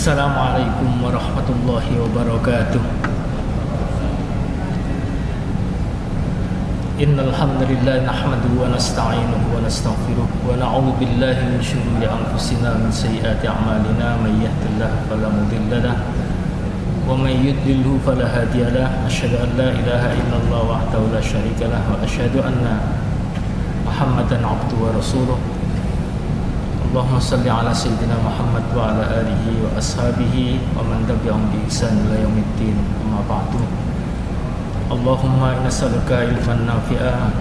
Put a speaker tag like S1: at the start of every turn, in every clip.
S1: Assalamualaikum warahmatullahi wabarakatuh. Innal hamdalillah nahmaduhu wa nasta'inuhu wa nastaghfiruh wa na'udzu billahi min shururi anfusina min sayyiati a'malina may yahdihillahu fala mudilla lahu wa may yudlilhu fala hadiya lahu. Asyhadu an la ilaha illallah wahdahu la syarika lahu wa asyhadu anna Muhammadan 'abduhu wa rasuluh. Allahumma salli ala sayyidina Muhammad wa ala alihi wa ashabihi wa man tabi'ahum bi ihsan ila yaumiddin. Amma ba'du. Allahumma inna nas'aluka ilman nafi'a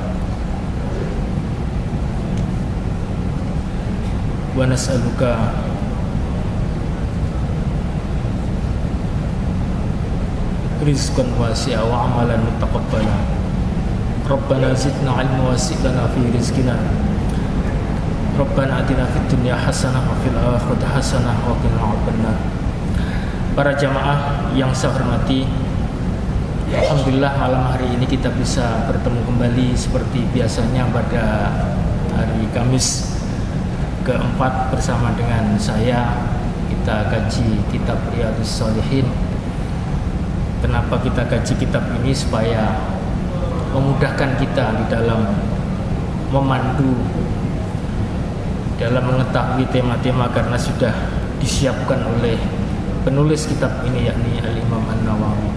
S1: wa nas'aluka rizqan wasi'a wa amalan mutaqabbala. Rabbana zidna 'ilman wasi'lana fi rizqina. Rabbana atina fid dunya hasanah wa fil akhirati hasanah wa qina adzabannar. Para jamaah yang saya hormati, alhamdulillah malam hari ini kita bisa bertemu kembali seperti biasanya pada hari Kamis keempat bersama dengan saya. Kita kaji kitab Riyadhus Shalihin. Kenapa kita kaji kitab ini? Supaya memudahkan kita di dalam memandu, dalam mengetahui tema-tema, karena sudah disiapkan oleh penulis kitab ini, yakni Al-Imam An-Nawawi.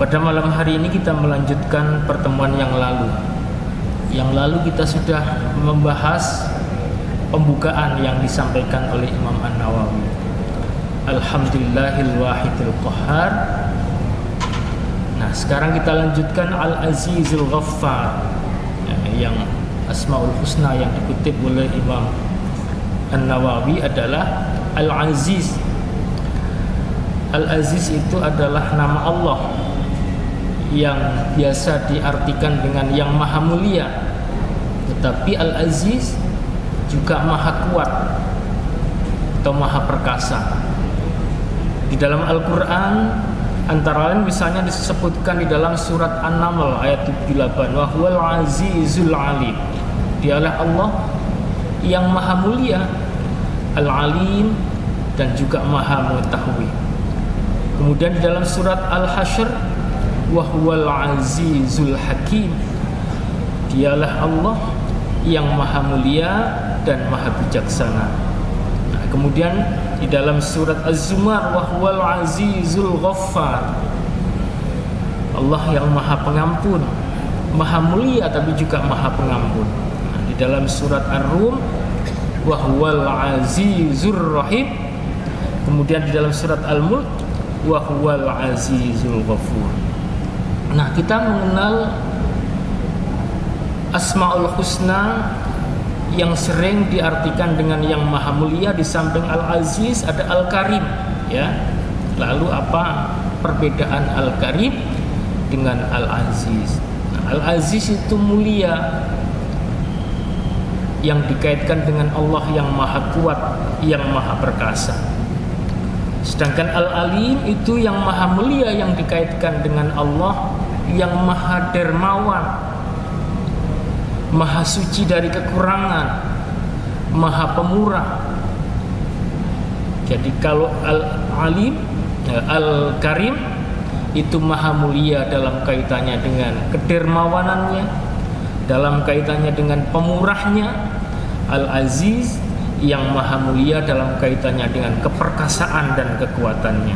S1: Pada malam hari ini kita melanjutkan pertemuan yang lalu. Yang lalu kita sudah membahas pembukaan yang disampaikan oleh Imam An-Nawawi. Alhamdulillahil wahidil qahhar. Nah, sekarang kita lanjutkan Al-Azizul Ghaffar, yang Asmaul Husna yang dikutip oleh Imam An-Nawawi adalah Al-Aziz. Al-Aziz itu adalah nama Allah yang biasa diartikan dengan yang maha mulia. Tetapi Al-Aziz juga maha kuat atau maha perkasa. Di dalam Al-Quran antara lain misalnya disebutkan di dalam surat An-Naml ayat 78, wa huwal azizul alim. Dialah Allah yang maha mulia, al-alim, dan juga maha mengetahui. Kemudian di dalam surat Al-Hasyr, wa huwal azizul hakim. Dialah Allah yang maha mulia dan maha bijaksana. Nah, kemudian di dalam surat Az-Zumar, wa huwal azizul ghaffar. Allah yang maha pengampun, maha mulia tapi juga maha pengampun. Nah, di dalam surat Ar-Rum, wa huwal azizur rahim. Kemudian di dalam surat Al-Mulk, wa huwal azizul ghafur. Nah, kita mengenal Asmaul Husna yang sering diartikan dengan yang maha mulia. Di samping Al-Aziz ada Al-Karim, ya. Lalu apa perbedaan Al-Karim dengan Al-Aziz? Nah, Al-Aziz itu mulia yang dikaitkan dengan Allah yang maha kuat, yang maha perkasa. Sedangkan Al-Alim itu yang maha mulia yang dikaitkan dengan Allah yang maha dermawan, maha suci dari kekurangan, maha pemurah. Jadi kalau Al-Alim, Al-Karim itu maha mulia dalam kaitannya dengan kedermawanannya, dalam kaitannya dengan pemurahnya. Al-Aziz yang maha mulia dalam kaitannya dengan keperkasaan dan kekuatannya.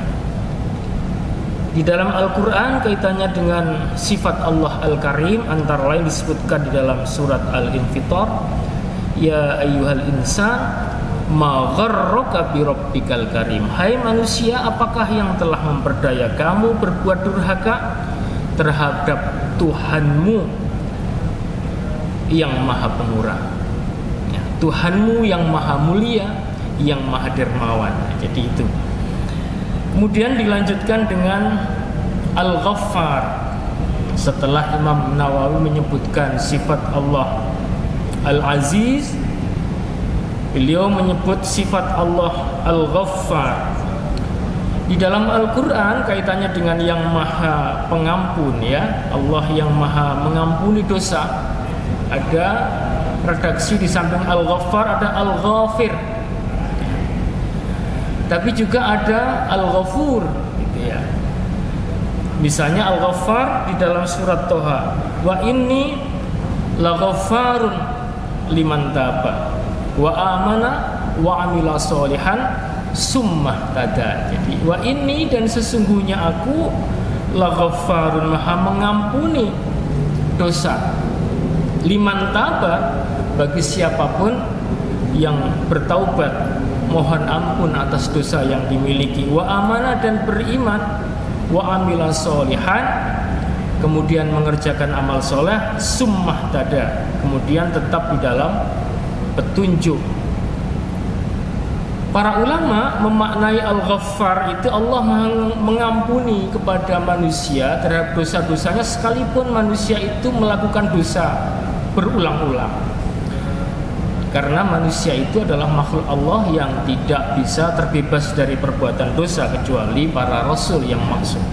S1: Di dalam Al-Quran kaitannya dengan sifat Allah Al-Karim antara lain disebutkan di dalam surat Al-Infitar, ya ayyuhal insan ma gharraka bi rabbikal karim. Hai manusia, apakah yang telah memperdaya kamu berbuat durhaka terhadap Tuhanmu yang maha pemurah, ya, Tuhanmu yang maha mulia, yang maha dermawan. Jadi itu. Kemudian dilanjutkan dengan Al-Ghaffar. Setelah Imam Nawawi menyebutkan sifat Allah Al-Aziz, beliau menyebut sifat Allah Al-Ghaffar. Di dalam Al-Quran kaitannya dengan yang maha pengampun, ya, Allah yang maha mengampuni dosa. Ada redaksi di samping Al-Ghaffar ada Al-Ghafir. Tapi juga ada Al-Ghafur gitu ya. Misalnya Al-Ghaffar di dalam surat Toha, wa inni laghaffarun liman taba wa amana wa amila sholihan summa tada. Jadi wa inni, dan sesungguhnya aku laghaffarun, maha mengampuni dosa, liman taba, bagi siapapun yang bertaubat, mohon ampun atas dosa yang dimiliki, wa amanah, dan beriman, wa amila sholihan, kemudian mengerjakan amal soleh, summah tada, kemudian tetap di dalam petunjuk. Para ulama memaknai Al-Ghaffar itu Allah mengampuni kepada manusia terhadap dosa-dosanya sekalipun manusia itu melakukan dosa berulang-ulang. Karena manusia itu adalah makhluk Allah yang tidak bisa terbebas dari perbuatan dosa kecuali para rasul yang maksum.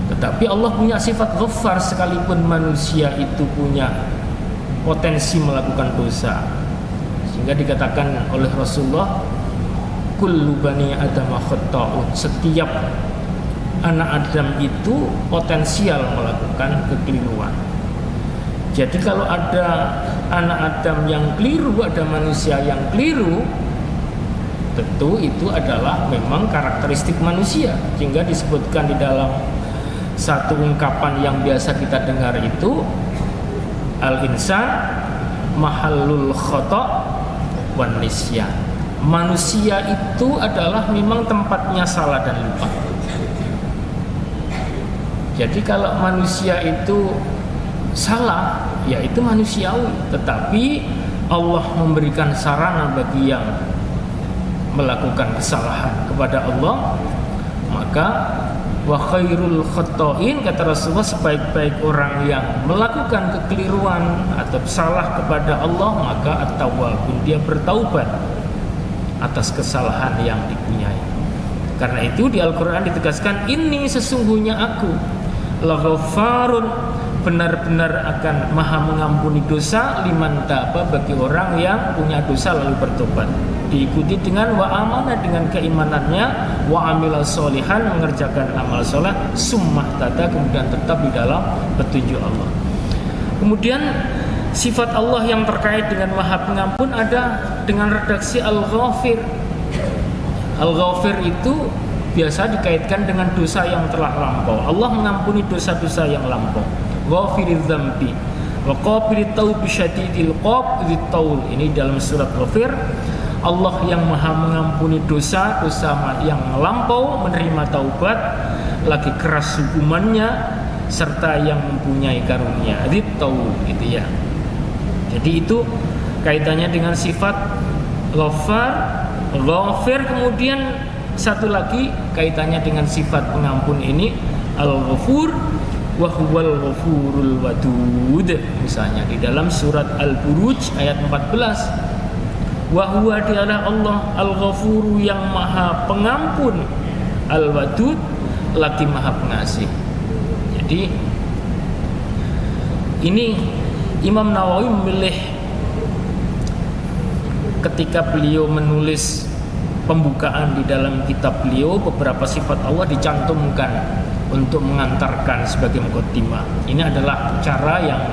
S1: Tetapi Allah punya sifat Ghaffar sekalipun manusia itu punya potensi melakukan dosa. Sehingga dikatakan oleh Rasulullah, kullu bani Adam khata'un, setiap anak Adam itu potensial melakukan kekeliruan. Jadi kalau ada anak Adam yang keliru, ada manusia yang keliru, tentu itu adalah memang karakteristik manusia. Sehingga disebutkan di dalam satu ungkapan yang biasa kita dengar itu, al-insan mahallul khata' wan nisyan. Manusia itu adalah memang tempatnya salah dan lupa. Jadi kalau manusia itu salah, ya itu manusiawi, tetapi Allah memberikan sarana bagi yang melakukan kesalahan kepada Allah, maka wa khairul khata'in, kata Rasulullah, sebaik-baik orang yang melakukan kekeliruan atau salah kepada Allah, maka at-tawwabun, dia bertaubat atas kesalahan yang dipunyai. Karena itu di Al-Quran ditegaskan, ini sesungguhnya aku laghaffarun, benar-benar akan maha mengampuni dosa, liman taba, bagi orang yang punya dosa lalu bertobat. Diikuti dengan wa amanah, dengan keimanannya, wa amila sholihan, mengerjakan amal soleh, summah tada, kemudian tetap di dalam petunjuk Allah. Kemudian sifat Allah yang terkait dengan maha pengampun ada dengan redaksi Al-Ghafir. Al-Ghafir itu biasa dikaitkan dengan dosa yang telah lampau. Allah mengampuni dosa-dosa yang lampau. Ghafiriz dzambi wa qabilut taubi syadidil qabdit taul. Ini dalam surat Ghafir. Allah yang maha mengampuni dosa-dosa yang lampau, menerima taubat, lagi keras hukumannya, serta yang mempunyai karunia. Dzit taul, gitu ya. Jadi itu kaitannya dengan sifat Ghaffar, Ghafir. Kemudian satu lagi kaitannya dengan sifat pengampun ini, Al-Ghafur wa huwal ghafurul wadud. Misalnya di dalam surat Al-Buruj ayat 14, wa huwa, dialah Allah, Al-Ghafuru, yang maha pengampun, Al-Wadud, lagi maha pengasih. Jadi ini Imam Nawawi memilih ketika beliau menulis pembukaan di dalam kitab beliau, beberapa sifat Allah dicantumkan untuk mengantarkan sebagai muqaddimah. Ini adalah cara yang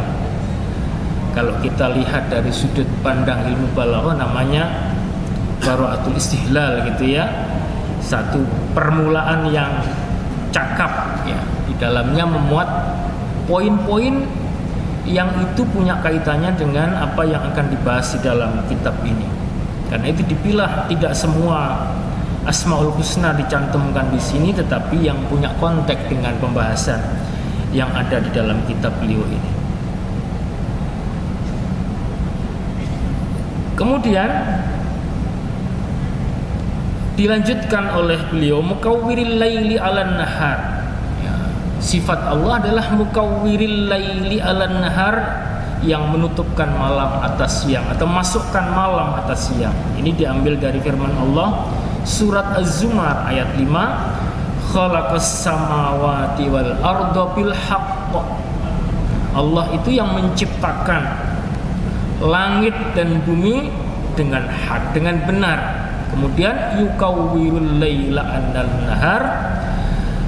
S1: kalau kita lihat dari sudut pandang ilmu balaghah namanya bara'atul istihlal, gitu ya. Satu permulaan yang cakap ya, di dalamnya memuat poin-poin yang itu punya kaitannya dengan apa yang akan dibahas di dalam kitab ini. Karena itu dipilah, tidak semua Asmaul Husna dicantumkan di sini, tetapi yang punya konteks dengan pembahasan yang ada di dalam kitab beliau ini. Kemudian dilanjutkan oleh beliau, mukawwiril laili 'alan nahar. Ya, sifat Allah adalah mukawwiril laili 'alan nahar, yang menutupkan malam atas siang atau masukkan malam atas siang. Ini diambil dari firman Allah surat Az-Zumar ayat 5, khalaqas samawati wal arda bil haqq. Allah itu yang menciptakan langit dan bumi dengan hak, dengan benar. Kemudian yukawwirul laila 'alal nahar,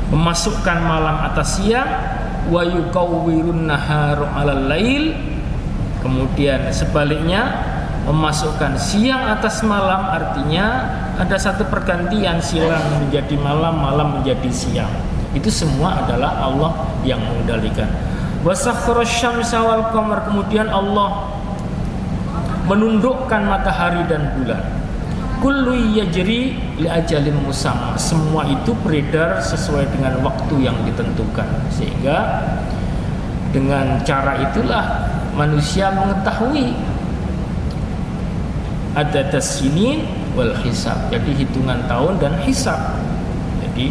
S1: memasukkan malam atas siang, wa yukawwirun naharu 'alal lail. Kemudian sebaliknya memasukkan siang atas malam, artinya ada satu pergantian, siang menjadi malam, malam menjadi siang. Itu semua adalah Allah yang mengendalikan. Wa sakhkhara asy-syamsa wal qamar, kemudian Allah menundukkan matahari dan bulan. Kullu yajri li ajalin musamma, semua itu beredar sesuai dengan waktu yang ditentukan. Sehingga dengan cara itulah manusia mengetahui adadas sinin wal hisab, jadi hitungan tahun dan hisab. Jadi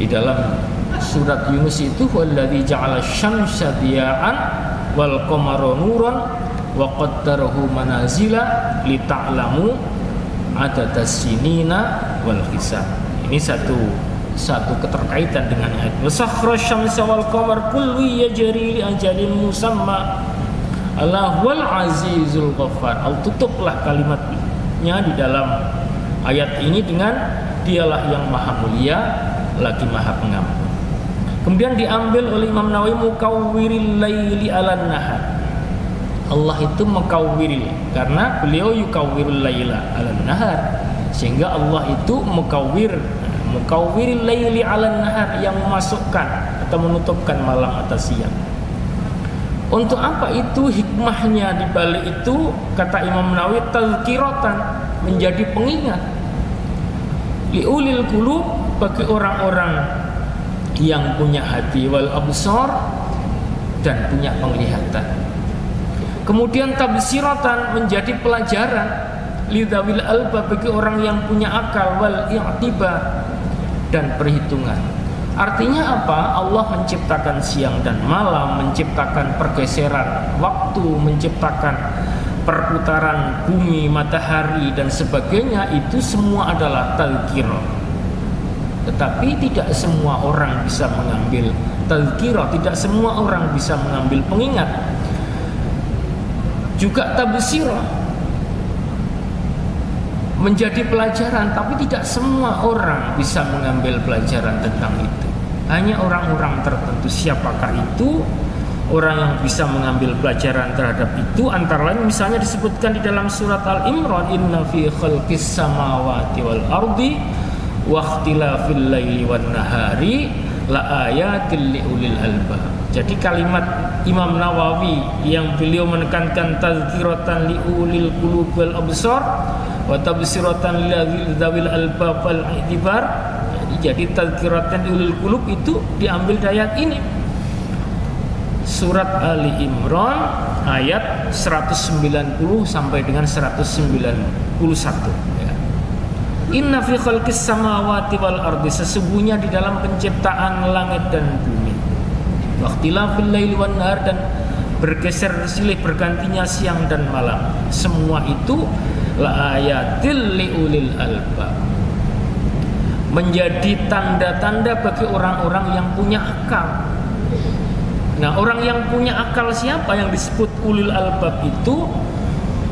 S1: di dalam surat Yunus itu wallazi ja'ala syamsa diya'an wal qamara nuran wa qaddarahu manazila lita'lamu adadas sinina wal hisab. Ini satu keterkaitan dengan ayat wasakhra syamsa wal qamar kullu yajri li ajalin musamma Allahul azizul ghaffar. Tutuplah kalimatnya di dalam ayat ini dengan dialah yang maha mulia lagi maha pengampun. Kemudian diambil oleh Imam Nawawi mukawwiril laili 'alan nahar. Allah itu mukawwiril karena beliau yukawwirul laila 'alan nahar, sehingga Allah itu mukawwiril laili 'alan nahar, yang memasukkan atau menutupkan malam atas siang. Untuk apa itu? Hikmahnya di balik itu, kata Imam Nawawi, tazkiratan, menjadi pengingat, liulil qulub, bagi orang-orang yang punya hati, wal absar, dan punya penglihatan. Kemudian tabsiratan, menjadi pelajaran, lidzawil albab, bagi orang yang punya akal, wal i'tibar, dan perhitungan. Artinya apa? Allah menciptakan siang dan malam, menciptakan pergeseran waktu, menciptakan perputaran bumi, matahari, dan sebagainya. Itu semua adalah tazkirah. Tetapi tidak semua orang bisa mengambil tazkirah, tidak semua orang bisa mengambil pengingat. Juga tabsirah, menjadi pelajaran, tapi tidak semua orang bisa mengambil pelajaran tentang itu. Hanya orang-orang tertentu. Siapakah itu orang yang bisa mengambil pelajaran terhadap itu? Antara lain misalnya disebutkan di dalam surat Al-Imran, inna fi khalqis samawati wal ardi wa ikhtilafil laili wan nahari la ayatil liulil albab. Jadi kalimat Imam Nawawi yang beliau menekankan tazkiratan liulil qulub wal absar wa tabsiratan lidzawil albab wal i'tibar. Jadi tazkiratan liulil qulub itu diambil dari ayat ini. Surat Ali Imran ayat 190 sampai dengan 191 ya. Inna fi khalqis samawati wal ardi, sesungguhnya di dalam penciptaan langit dan bumi, waqtilafil laili wan nahar, dan bergeser silih bergantinya siang dan malam, semua itu la ayatil liulil albab, menjadi tanda-tanda bagi orang-orang yang punya akal. Nah, orang yang punya akal siapa yang disebut ulil albab itu?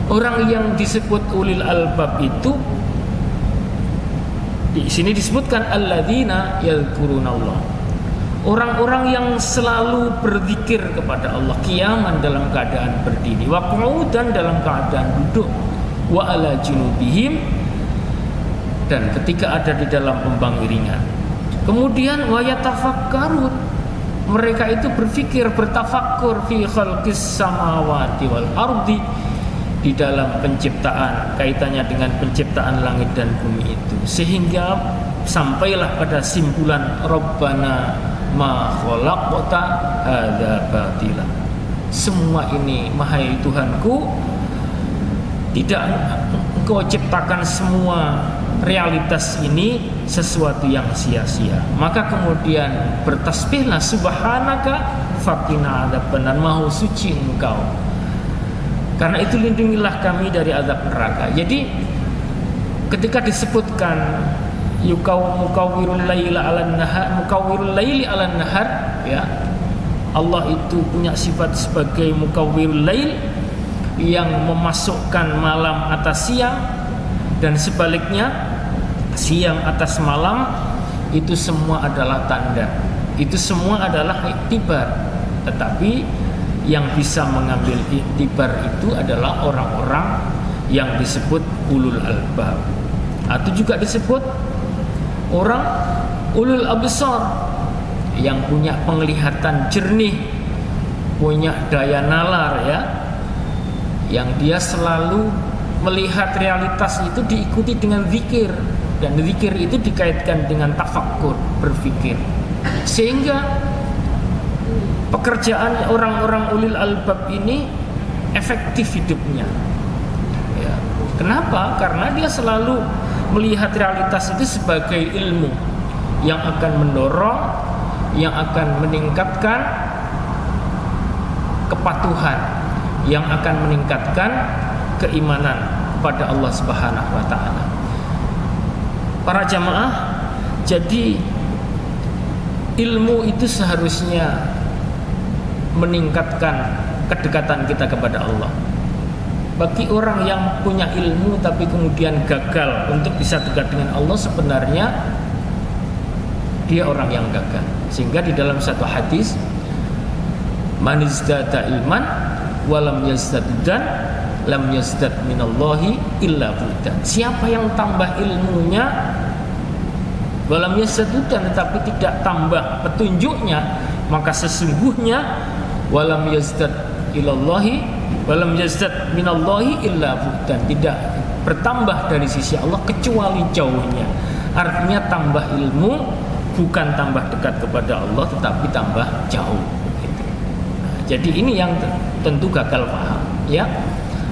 S1: Orang yang disebut ulil albab itu di sini disebutkan alladzina yadhkurunallah, orang-orang yang selalu berzikir kepada Allah, qiyaman dalam keadaan berdiri, wa qu'udan dalam keadaan duduk, wa ala junubihim, dan ketika ada di dalam pembangkiringan. Kemudian wa yatafakkarun, mereka itu berfikir, bertafakkur fi khalqis samawati wal ardi, di dalam penciptaan, kaitannya dengan penciptaan langit dan bumi itu, sehingga sampailah pada simpulan Rabbana ma khalaqta hadza batila. Semua ini, mahai Tuhanku, tidak Engkau ciptakan semua realitas ini sesuatu yang sia-sia. Maka kemudian bertasbihlah, subhanaka faqina adzabannar, maha suci Engkau, karena itu lindungilah kami dari azab neraka. Jadi ketika disebutkan mukawwirul laili 'alan nahar, mukawwirul laili 'alan nahar, ya, Allah itu punya sifat sebagai mukawwirul lail, yang memasukkan malam atas siang, Dan sebaliknya, siang atas malam itu semua adalah tanda, itu semua adalah iktibar. Tetapi yang bisa mengambil iktibar itu adalah orang-orang yang disebut ulul albab, atau juga disebut orang ulul absar, yang punya penglihatan jernih, punya daya nalar, ya, yang dia selalu melihat realitas itu diikuti dengan zikir, dan zikir itu dikaitkan dengan tafakkur, berpikir, sehingga pekerjaan orang-orang ulil albab ini efektif hidupnya, ya. Kenapa? Karena dia selalu melihat realitas itu sebagai ilmu yang akan mendorong, yang akan meningkatkan kepatuhan, yang akan meningkatkan keimanan pada Allah Subhanahu wa taala. Para jamaah, jadi ilmu itu seharusnya meningkatkan kedekatan kita kepada Allah. Bagi orang yang punya ilmu tapi kemudian gagal untuk bisa dekat dengan Allah, sebenarnya dia orang yang gagal. Sehingga di dalam satu hadis, man izdada ilman walam yazdadan lam yazdad minallahi illa budan. Siapa yang tambah ilmunya walam yazdadan tetapi tidak tambah petunjuknya, maka sesungguhnya walam yazdad ilallahi walam yazdad minallahi illa budan, tidak bertambah dari sisi Allah kecuali jauhnya. Artinya tambah ilmu bukan tambah dekat kepada Allah, tetapi tambah jauh. Nah, jadi ini yang tentu gagal paham, ya.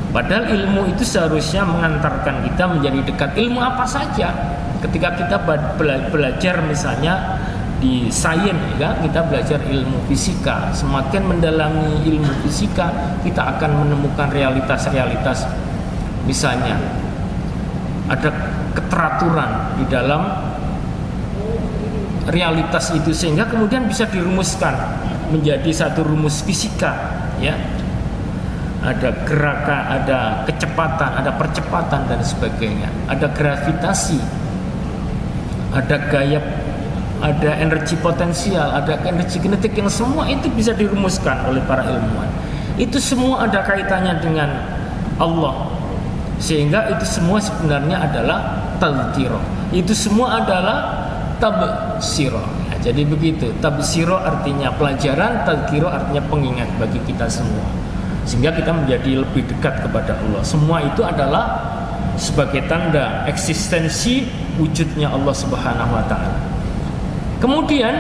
S1: Padahal ilmu itu seharusnya mengantarkan kita menjadi dekat. Ilmu apa saja. Ketika kita belajar misalnya di sains, ya, kita belajar ilmu fisika. Semakin mendalami ilmu fisika, kita akan menemukan realitas-realitas. Misalnya ada keteraturan di dalam realitas itu, sehingga kemudian bisa dirumuskan menjadi satu rumus fisika, ya. Ada gerakan, ada kecepatan, ada percepatan dan sebagainya. Ada gravitasi, ada gaya, ada energi potensial, ada energi kinetik, yang semua itu bisa dirumuskan oleh para ilmuwan. Itu semua ada kaitannya dengan Allah, sehingga itu semua sebenarnya adalah tadhkirah. Itu semua adalah tabsirah. Nah, jadi begitu. Tabsirah artinya pelajaran, tadhkirah artinya pengingat bagi kita semua, sehingga kita menjadi lebih dekat kepada Allah. Semua itu adalah sebagai tanda eksistensi wujudnya Allah Subhanahu wa taala. Kemudian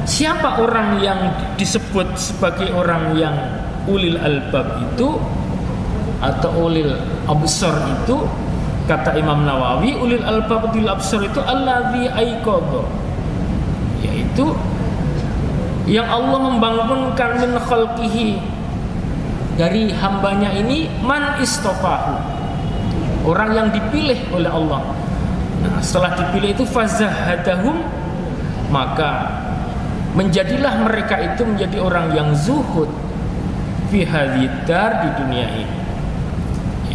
S1: siapa orang yang disebut sebagai orang yang ulil albab itu atau ulil absar itu? Kata Imam Nawawi, ulil albab bil absar itu allazi aiqadha, yaitu yang Allah membangunkan min khalqihi, dari hambanya ini, man istofahu, orang yang dipilih oleh Allah. Nah, setelah dipilih itu fazahadahum, maka menjadilah mereka itu menjadi orang yang zuhud fi hadzidar, di dunia ini.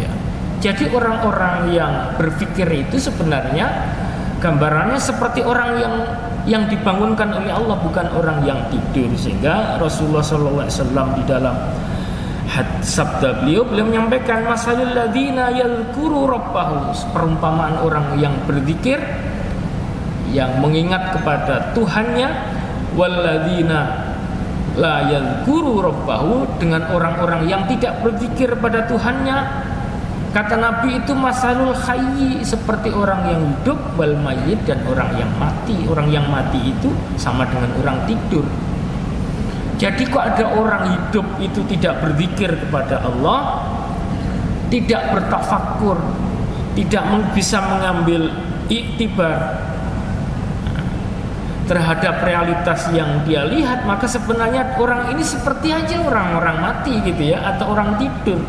S1: Ya. Jadi orang-orang yang berpikir itu sebenarnya gambarannya seperti orang yang dibangunkan oleh Allah, bukan orang yang tidur. Sehingga Rasulullah SAW di dalam sabda beliau menyampaikan masalul ladzina yadhkuru rabbahu, perumpamaan orang yang berzikir, yang mengingat kepada Tuhannya, walladzina la yadhkuru rabbahu, dengan orang-orang yang tidak berzikir pada Tuhannya. Kata Nabi itu masalul hayyi, seperti orang yang hidup, wal mayyit, dan orang yang mati. Orang yang mati itu sama dengan orang tidur. Jadi kok ada orang hidup itu tidak berzikir kepada Allah, tidak bertafakkur, tidak bisa mengambil iktibar terhadap realitas yang dia lihat, maka sebenarnya orang ini seperti aja orang-orang mati gitu ya, atau orang tidur,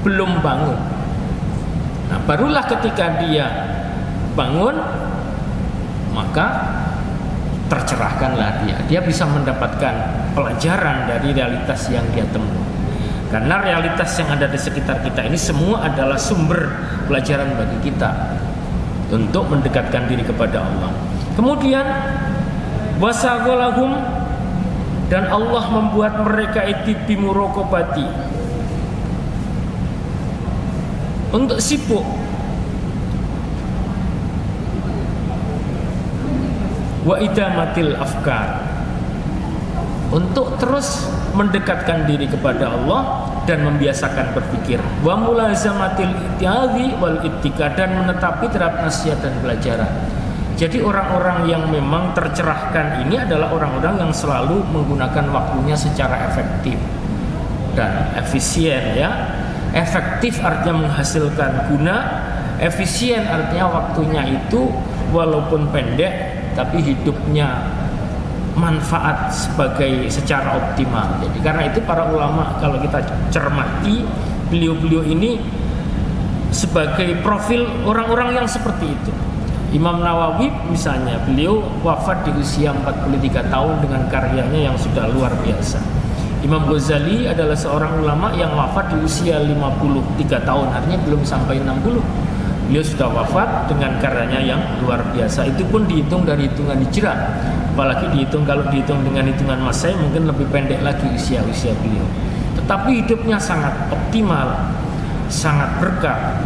S1: belum bangun. Nah, barulah ketika dia bangun, maka tercerahkanlah dia bisa mendapatkan pelajaran dari realitas yang dia temui. Karena realitas yang ada di sekitar kita ini semua adalah sumber pelajaran bagi kita. untuk mendekatkan diri kepada Allah. Kemudian wasagolahum, dan Allah membuat mereka itu bimuraqabati, untuk sibuk wa idamatil afkar, untuk terus mendekatkan diri kepada Allah dan membiasakan berpikir, wa mulazamatil ittihadi wal ittika, dan menetapi terhadap nasihat dan pelajaran. Jadi orang-orang yang memang tercerahkan ini adalah orang-orang yang selalu menggunakan waktunya secara efektif dan efisien, ya. Efektif artinya menghasilkan guna, efisien artinya waktunya itu walaupun pendek tapi hidupnya manfaat secara optimal. Jadi karena itu para ulama kalau kita cermati, beliau-beliau ini sebagai profil orang-orang yang seperti itu. Imam Nawawi misalnya, beliau wafat di usia 43 tahun dengan karyanya yang sudah luar biasa. Imam Ghazali adalah seorang ulama yang wafat di usia 53 tahun, artinya belum sampai 60. Beliau sudah wafat dengan karyanya yang luar biasa. Itu pun dihitung dari hitungan hijrah. Apalagi kalau dihitung dengan hitungan Masehi mungkin lebih pendek lagi usia beliau. Tetapi hidupnya sangat optimal, sangat berkah.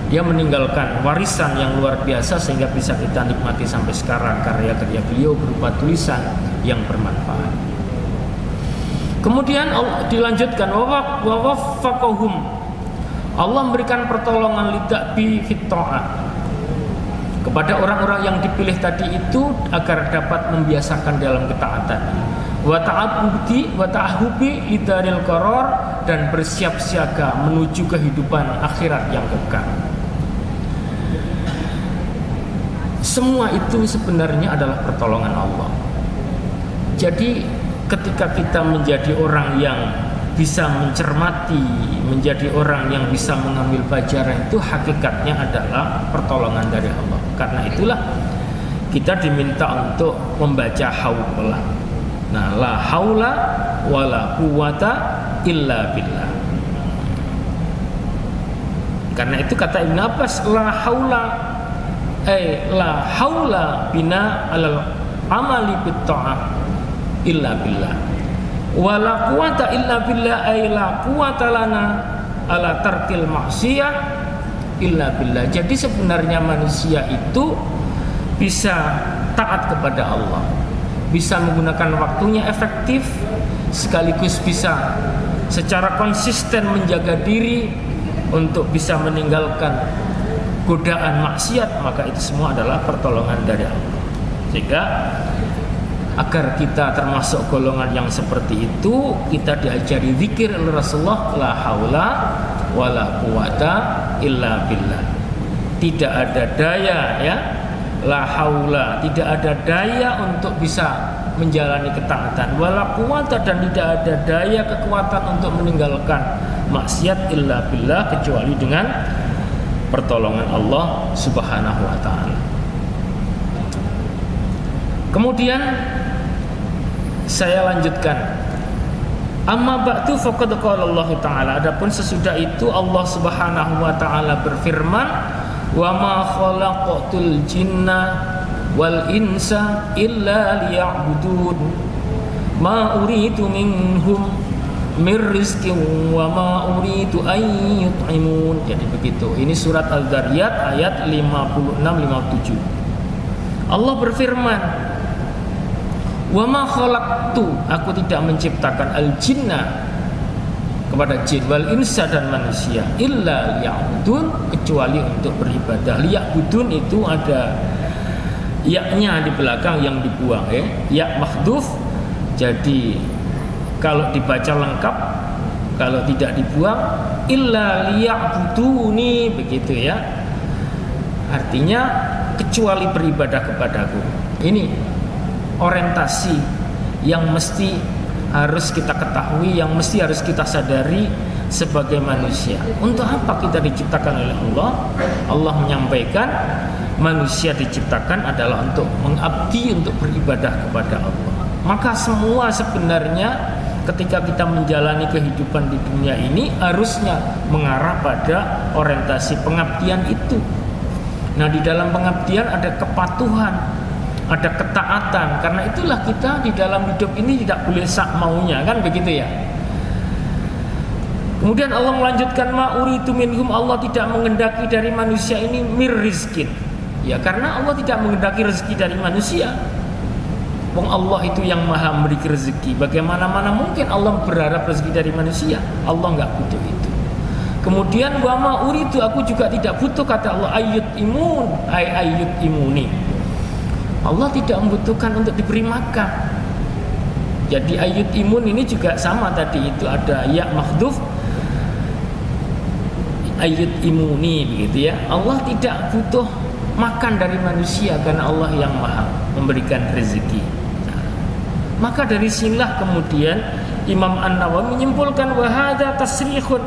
S1: Dia meninggalkan warisan yang luar biasa sehingga bisa kita nikmati sampai sekarang karya-karya beliau berupa tulisan yang bermanfaat. Kemudian dilanjutkan wa waffaqahum, Allah memberikan pertolongan lidakbi fit ta'ah, kepada orang-orang yang dipilih tadi itu agar dapat membiasakan dalam ketaatan. Wa ta'ahubi lidaril qaror, dan bersiap siaga menuju kehidupan akhirat yang kekal. Semua itu sebenarnya adalah pertolongan Allah. Jadi ketika kita menjadi orang yang bisa mencermati, menjadi orang yang bisa mengambil pelajaran, itu hakikatnya adalah pertolongan dari Allah. Karena itulah kita diminta untuk membaca haulah. Nah, la haula wala quwata illa billah. Karena itu kata Ibn Abbas, la haula bina alal amali bit ta'ah illa billah. Wala quwata illa billah, ay la quwata lana ala tarkil maksiyah illa billah. Jadi sebenarnya manusia itu bisa taat kepada Allah, bisa menggunakan waktunya efektif, sekaligus bisa secara konsisten menjaga diri untuk bisa meninggalkan godaan maksiat, maka itu semua adalah pertolongan dari Allah. Sehingga agar kita termasuk golongan yang seperti itu, kita diajari zikir oleh Rasulullah, la haula wala quwata illa billah. Tidak ada daya, ya, la haula, tidak ada daya untuk bisa menjalani ketaatan, wala quwata, dan tidak ada daya kekuatan untuk meninggalkan maksiat illa billah, kecuali dengan pertolongan Allah Subhanahu wa taala. Kemudian saya lanjutkan. Amma ba'du faqad qala Allah taala, adapun sesudah itu Allah Subhanahu wa taala berfirman, wa ma khalaqatul jinna wal insa illa liya'budun ma uridu minhum mir rizqin wa ma uridu an yut'imun. Jadi begitu. Ini surat Al-Dzariyat ayat 56-57. Allah berfirman, wa ma khalaqtu, aku tidak menciptakan al-jinna, kepada jin, wal insa, dan manusia, illa liya'budun, kecuali untuk beribadah. Liya'budun itu ada ya-nya di belakang yang dibuang, ya, ya mahdhuf. Jadi kalau dibaca lengkap, kalau tidak dibuang, illa liya'buduni, begitu ya. Artinya kecuali beribadah kepadaku. Ini orientasi yang mesti harus kita ketahui, yang mesti harus kita sadari sebagai manusia. Untuk apa kita diciptakan oleh Allah? Allah menyampaikan manusia diciptakan adalah untuk mengabdi, untuk beribadah kepada Allah. Maka semua sebenarnya ketika kita menjalani kehidupan di dunia ini harusnya mengarah pada orientasi pengabdian itu. Nah, di dalam pengabdian ada kepatuhan, ada ketaatan. Karena itulah kita di dalam hidup ini tidak boleh sak maunya, kan begitu ya. Kemudian Allah melanjutkan, ma uridu minhum, Allah tidak mengendaki dari manusia ini mir rizkin. Ya, karena Allah tidak mengendaki rezeki dari manusia. Wong Allah itu yang maha memberi rezeki. Bagaimana mungkin Allah berharap rezeki dari manusia? Allah enggak butuh itu. Kemudian wa ma uridu, aku juga tidak butuh, kata Allah, ayyut imun, ayyut imuni. Allah tidak membutuhkan untuk diberi makan. Jadi ayyut imun ini juga sama tadi, itu ada ya makhdhuf, ayyut imuni begitu ya. Allah tidak butuh makan dari manusia karena Allah yang maha memberikan rezeki. Nah, maka dari sinilah kemudian Imam An-Nawawi menyimpulkan wa hadza tasrihun,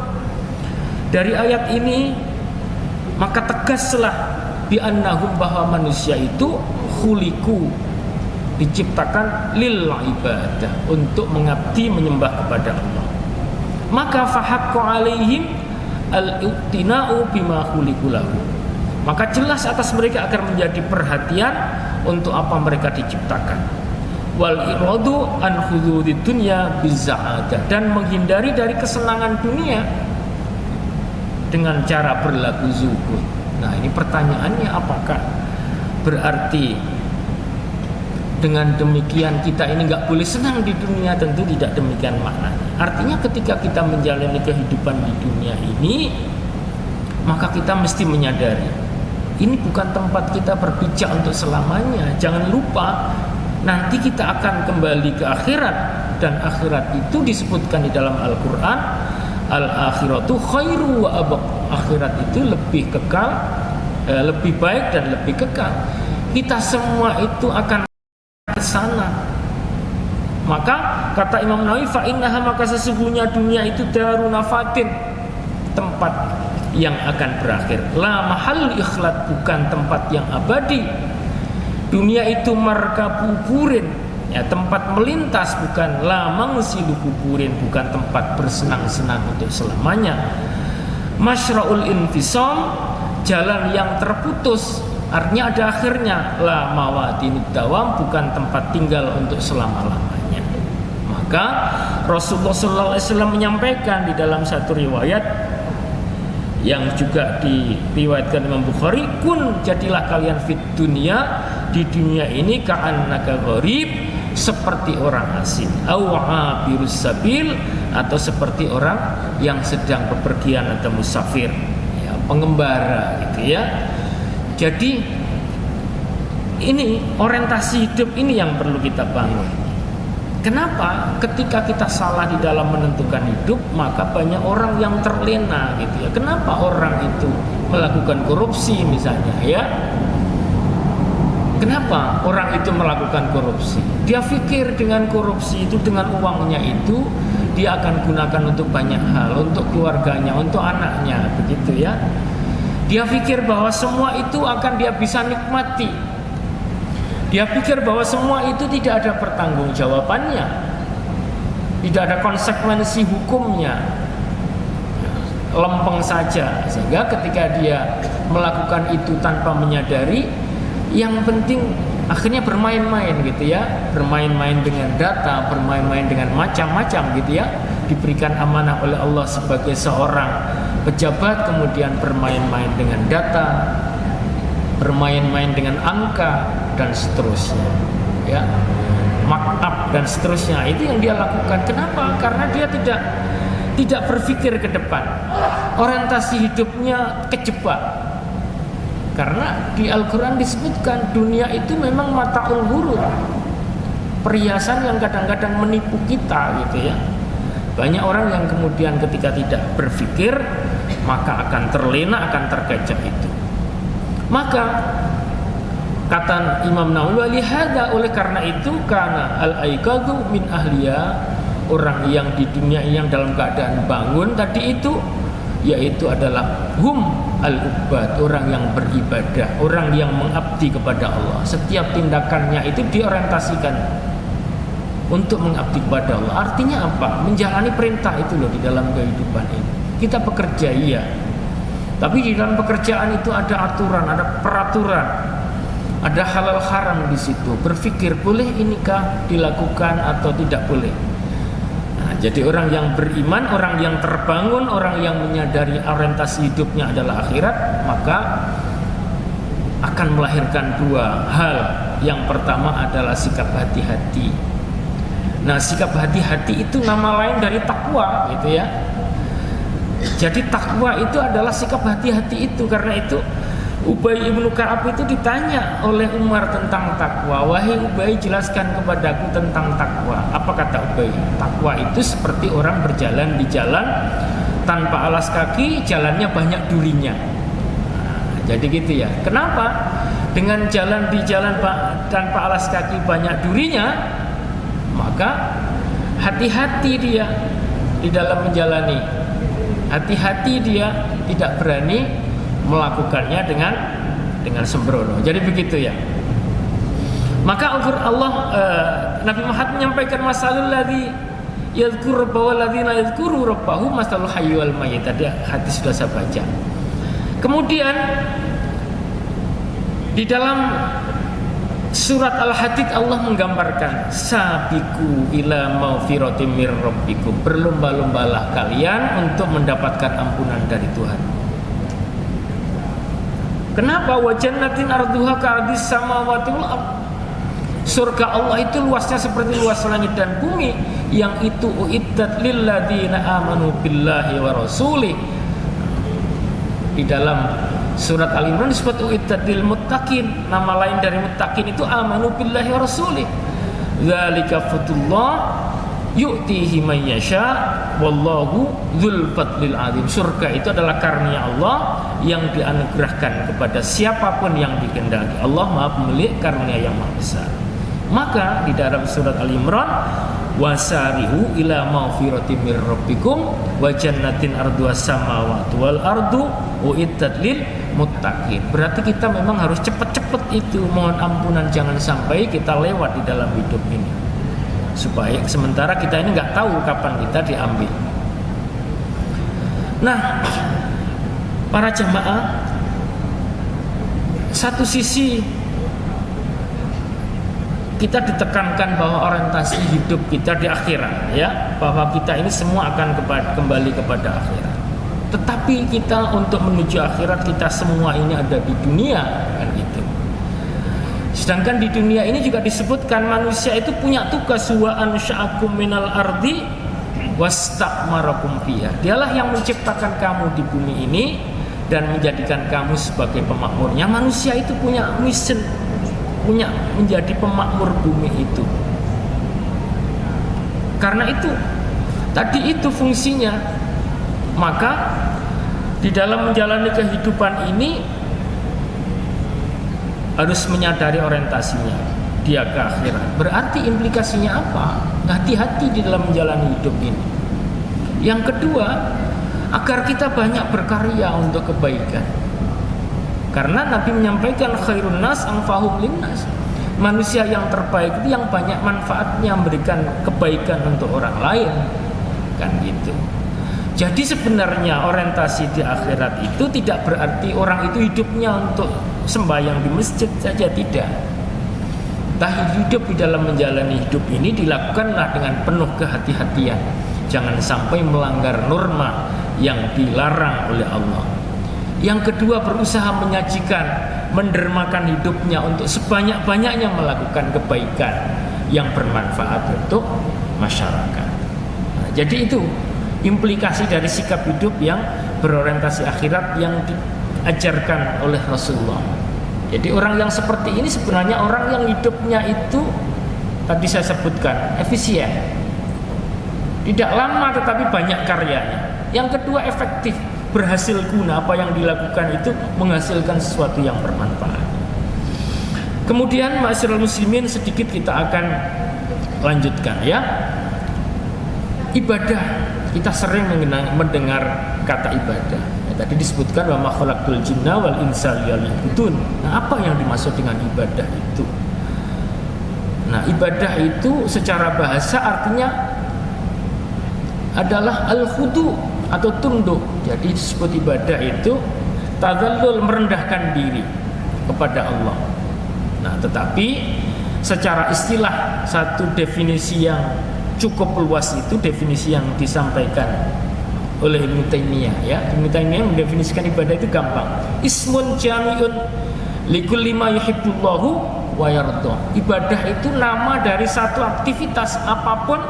S1: dari ayat ini maka tegaslah bi annahum, bahwa manusia itu khuliqu, diciptakan lil ibadah, untuk mengabdi menyembah kepada Allah. Maka fahaqqu alaihim al-iqtina'u bima khuliqu lahu, maka jelas atas mereka agar menjadi perhatian untuk apa mereka diciptakan. Wal iradu an hududid dunya bizaadah, dan menghindari dari kesenangan dunia dengan cara berlaku zuhud. Nah, ini pertanyaannya, apakah berarti dengan demikian kita ini nggak boleh senang di dunia? Tentu tidak demikian maknanya. Artinya ketika kita menjalani kehidupan di dunia ini, maka kita mesti menyadari ini bukan tempat kita berpijak untuk selamanya. Jangan lupa nanti kita akan kembali ke akhirat, dan akhirat itu disebutkan di dalam Al-Quran, al-akhiratu khairu wa abaq, akhirat itu lebih kekal, lebih baik dan lebih kekal. Kita semua itu akan ke sana. Maka kata Imam Nawawi, fa innaha, maka sesungguhnya dunia itu darunafatin, tempat yang akan berakhir. La mahal ikhlat, bukan tempat yang abadi. Dunia itu markabuburin, ya, tempat melintas, bukan la mangsidu kuburin, bukan tempat bersenang-senang untuk selamanya. Masyra'ul infisam, jalan yang terputus, artinya ada akhirnya. La mawatinud dawam, bukan tempat tinggal untuk selama-lamanya. Maka Rasulullah SAW menyampaikan di dalam satu riwayat yang juga diriwayatkan Imam Bukhari, kun, jadilah kalian fit dunia, di dunia ini, ka'annaka gharib, seperti orang asing, au abirus sabil, atau seperti orang yang sedang bepergian atau musafir, ya, pengembara gitu ya. Jadi ini orientasi hidup ini yang perlu kita bangun. Kenapa? Ketika kita salah di dalam menentukan hidup, maka banyak orang yang terlena gitu ya. Kenapa orang itu melakukan korupsi misalnya ya? Kenapa orang itu melakukan korupsi? Dia pikir dengan korupsi itu, dengan uangnya itu, dia akan gunakan untuk banyak hal, untuk keluarganya, untuk anaknya, begitu ya. Dia pikir bahwa semua itu akan dia bisa nikmati. Dia pikir bahwa semua itu tidak ada pertanggungjawabannya, tidak ada konsekuensi hukumnya, lempeng saja. Sehingga ketika dia melakukan itu tanpa menyadari, yang penting akhirnya bermain-main gitu ya, bermain-main dengan data, bermain-main dengan macam-macam gitu ya. Diberikan amanah oleh Allah sebagai seorang pejabat, kemudian bermain-main dengan data, bermain-main dengan angka dan seterusnya ya, markup dan seterusnya. Itu yang dia lakukan. Kenapa? Karena dia tidak berpikir ke depan, orientasi hidupnya kejebak. Karena di Al-Quran disebutkan dunia itu memang mata'ul ghurur, perhiasan yang kadang-kadang menipu kita gitu ya. Banyak orang yang kemudian ketika tidak berpikir, maka akan terlena, akan terkecoh itu. Maka kata Imam Nawawi, walihada, oleh karena itu, karena al-aikadu min ahliya, orang yang di dunia yang dalam keadaan bangun tadi itu, yaitu adalah hum al-ubad, orang yang beribadah, orang yang mengabdi kepada Allah. Setiap tindakannya itu diorientasikan untuk mengabdi kepada Allah. Artinya apa? Menjalani perintah itu loh di dalam kehidupan ini. Kita bekerja, iya, Tapi di dalam pekerjaan itu ada aturan, ada peraturan, ada halal haram di situ. Berpikir boleh inikah dilakukan atau tidak boleh. Nah, jadi orang yang beriman, orang yang terbangun, orang yang menyadari orientasi hidupnya adalah akhirat, maka akan melahirkan dua hal. Yang pertama adalah sikap hati-hati. Nah, sikap hati-hati itu nama lain dari takwa, gitu ya. Jadi takwa itu adalah sikap hati-hati itu. Karena itu Ubay ibnu Ka'ab itu ditanya oleh Umar tentang takwa. Wahai Ubay, jelaskan kepadaku tentang takwa. Apa kata Ubay? Takwa itu seperti orang berjalan di jalan tanpa alas kaki, jalannya banyak durinya. Nah, jadi gitu ya. Kenapa? Dengan jalan di jalan tanpa alas kaki banyak durinya, maka hati-hati dia di dalam menjalani. Hati-hati dia tidak berani melakukannya dengan sembrono. Jadi begitu ya. Maka Allah Nabi Muhammad menyampaikan masalul ladzi yadhkur rabbahu walladzina yadhkuru rabbahu masalul hayy wal mayyit. Tadi hadis sudah saya baca. Kemudian di dalam surat Al-Hadid Allah menggambarkan sabiqu ila maghfiratin mir rabbikum, berlomba-lombalah kalian untuk mendapatkan ampunan dari Tuhan. Kenapa? Wa jannatin arduha ka'ardis samawati wal ardh. Surga Allah itu luasnya seperti luas langit dan bumi, yang itu uiddat lil ladzina amanu billahi wa rasulih. Di dalam surat Al-Imran disebut uiddat lil muttaqin. Nama lain dari muttaqin itu amanu billahi wa rasulih. Dzalika fadlullah yu'tihi man yasha wallahu dzul fadlil azim. Surga itu adalah karunia Allah yang dianugerahkan kepada siapapun yang dikehendaki. Allah Maha pemilik karunia yang maha besar. Maka di dalam surat Al-Imran wasarihu ila maghfiratin mir rabbikum wa jannatin arduha samawati wal ardu uiddat lil muttaqin. Berarti kita memang harus cepat-cepat itu mohon ampunan, jangan sampai kita lewat di dalam hidup ini. Supaya sementara kita ini nggak tahu kapan kita diambil. Nah, para jamaah, satu sisi kita ditekankan bahwa orientasi hidup kita di akhirat, ya, bahwa kita ini semua akan kembali kepada akhirat. Tetapi kita untuk menuju akhirat, kita semua ini ada di dunia, kan gitu. Sedangkan di dunia ini juga disebutkan manusia itu punya tugas, wa ansha'akum minal ardi wastakmarakum fiha. Dialah yang menciptakan kamu di bumi ini dan menjadikan kamu sebagai pemakmurnya. Manusia itu punya mission, punya menjadi pemakmur bumi itu. Karena itu tadi itu fungsinya. Maka di dalam menjalani kehidupan ini harus menyadari orientasinya dia ke akhirat. Berarti implikasinya apa? Hati-hati di dalam menjalani hidup ini. Yang kedua, agar kita banyak berkarya untuk kebaikan. Karena Nabi menyampaikan khairun nas anfa'uhum linnas. Manusia yang terbaik itu yang banyak manfaatnya, memberikan kebaikan untuk orang lain. Kan gitu. Jadi sebenarnya orientasi di akhirat itu tidak berarti orang itu hidupnya untuk sembahyang di masjid saja, tidak. Tapi hidup di dalam menjalani hidup ini dilakukanlah dengan penuh kehati-hatian. Jangan sampai melanggar norma yang dilarang oleh Allah. Yang kedua, berusaha menyajikan, mendermakan hidupnya untuk sebanyak-banyaknya melakukan kebaikan yang bermanfaat untuk masyarakat. Nah, jadi itu implikasi dari sikap hidup yang berorientasi akhirat yang diajarkan oleh Rasulullah. Jadi orang yang seperti ini sebenarnya orang yang hidupnya itu tadi saya sebutkan efisien, tidak lama tetapi banyak karyanya. Yang kedua, efektif, berhasil guna, apa yang dilakukan itu menghasilkan sesuatu yang bermanfaat. Kemudian ma'asyiral muslimin, sedikit kita akan lanjutkan ya. Ibadah, kita sering mendengar kata ibadah. Ya, tadi disebutkan wa ma khalaqtul jinna wal insa liya'budun. Nah, apa yang dimaksud dengan ibadah itu? Nah, ibadah itu secara bahasa artinya adalah al-khudu atau tunduk. Jadi disebut ibadah itu tadzallul, merendahkan diri kepada Allah. Nah, tetapi secara istilah satu definisi yang cukup luas itu definisi yang disampaikan oleh Ibnu Taimiyah ya. Ibnu Taimiyah mendefinisikan ibadah itu gampang. Ismun jami'un likulli ma yuhibbullahu wa yarda. Ibadah itu nama dari satu aktivitas apapun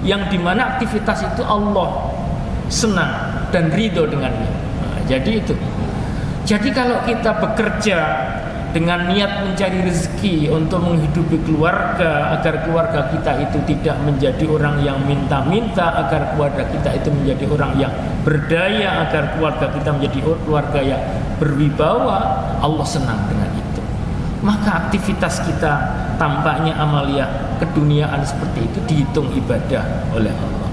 S1: yang dimana aktivitas itu Allah senang dan ridho dengannya. Nah, jadi itu. Jadi kalau kita bekerja dengan niat mencari rezeki untuk menghidupi keluarga, agar keluarga kita itu tidak menjadi orang yang minta-minta, agar keluarga kita itu menjadi orang yang berdaya, agar keluarga kita menjadi keluarga yang berwibawa, Allah senang dengan itu. Maka aktivitas kita tampaknya amalia keduniaan seperti itu dihitung ibadah oleh Allah.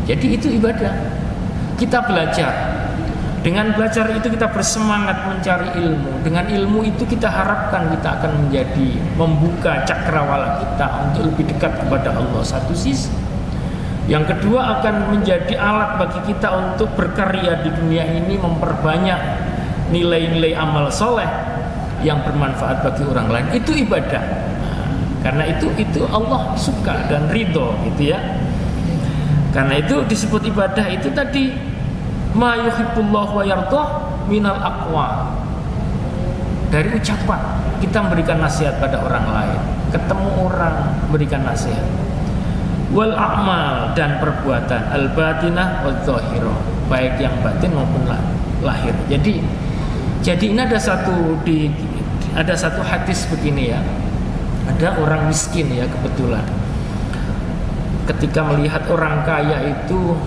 S1: Jadi itu ibadah. Kita belajar. Dengan belajar itu kita bersemangat mencari ilmu. Dengan ilmu itu kita harapkan kita akan menjadi membuka cakrawala kita untuk lebih dekat kepada Allah satu sisi. Yang kedua akan menjadi alat bagi kita untuk berkarya di dunia ini, memperbanyak nilai-nilai amal soleh yang bermanfaat bagi orang lain. Itu ibadah. Karena itu Allah suka dan ridho gitu ya. Karena itu disebut ibadah itu tadi ma yuhibbullahu wa yardah minal aqwa. Dari ucapan kita memberikan nasihat pada orang lain, ketemu orang berikan nasihat. Wal a'mal, dan perbuatan al batinah wal zahirah, baik yang batin maupun lahir. Jadi ini ada satu hadis begini ya. Ada orang miskin ya, kebetulan ketika melihat orang kaya itu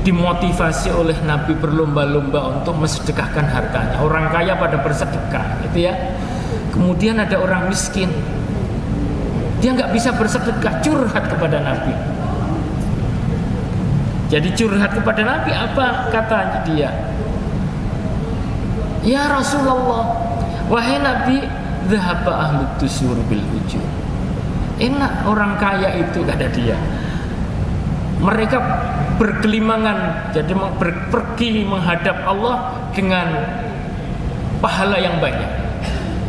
S1: dimotivasi oleh Nabi berlomba-lomba untuk mensedekahkan hartanya. Orang kaya pada bersedekah gitu ya. Kemudian ada orang miskin, dia nggak bisa bersedekah, curhat kepada Nabi. Jadi curhat kepada Nabi, apa katanya dia? Ya Rasulullah, wahai Nabi, dhahaba ahlut dusur bil ujur. Enak orang kaya itu, kata dia. Mereka bergelimangan, jadi pergi menghadap Allah dengan pahala yang banyak.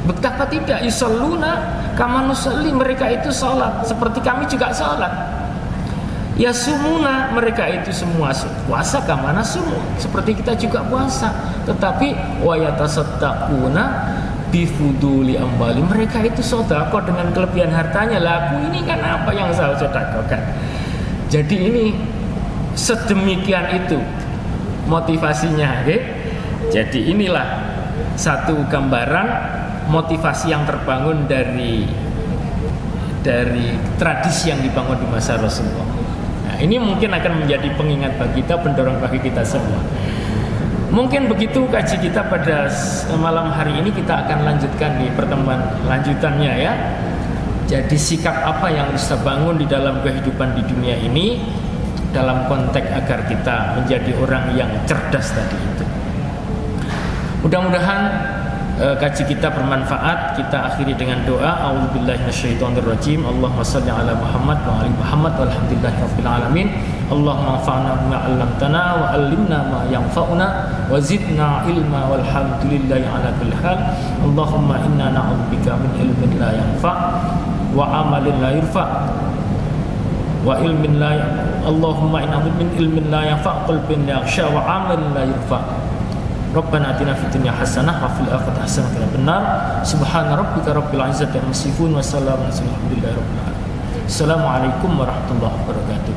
S1: Betapa tidak, yusalluna kama nusalli, mereka itu salat seperti kami juga salat. Yasumuna, mereka itu semua puasa kama nasumu, seperti kita juga puasa. Tetapi wa yatasaddaquna bifuduli ambali, mereka itu sedekah dengan kelebihan hartanya. Lah aku ini kan apa yang saya sedekahkan? Jadi ini sedemikian itu motivasinya, okay? Jadi inilah satu gambaran motivasi yang terbangun dari tradisi yang dibangun di masa Rasulullah. Nah, ini mungkin akan menjadi pengingat bagi kita, pendorong bagi kita semua. Mungkin begitu kaji kita pada malam hari ini. Kita akan lanjutkan di pertemuan lanjutannya ya. Jadi sikap apa yang bisa bangun di dalam kehidupan di dunia ini dalam konteks agar kita menjadi orang yang cerdas tadi itu. Mudah-mudahan kaji kita bermanfaat. Kita akhiri dengan doa. A'udzubillahi minasyaitonirrajim. Allahumma shalli ala Muhammad wa ali Muhammad walhamdulillahirabbil alamin. Allahumma anfa'na bima 'allamtana wa 'allimna ma yanfa'una wa zidna ilma walhamdulillahi ala kulli hal. Allahumma inna na'udzubika min ilmin la yanfa' wa amalin la yurfa' wa ilmin la Allahumma inna min ilmin la yanfa' qalbin la yakhsha wa amalin la yurfa'. Rabbana atina fid dunya hasanah wa fil akhirati hasanah wa qina adzabannar. Subhana rabbika rabbil izzati amma yasifun wa salamun alal mursalin walhamdulillahi rabbil alamin. Assalamualaikum warahmatullahi wabarakatuh.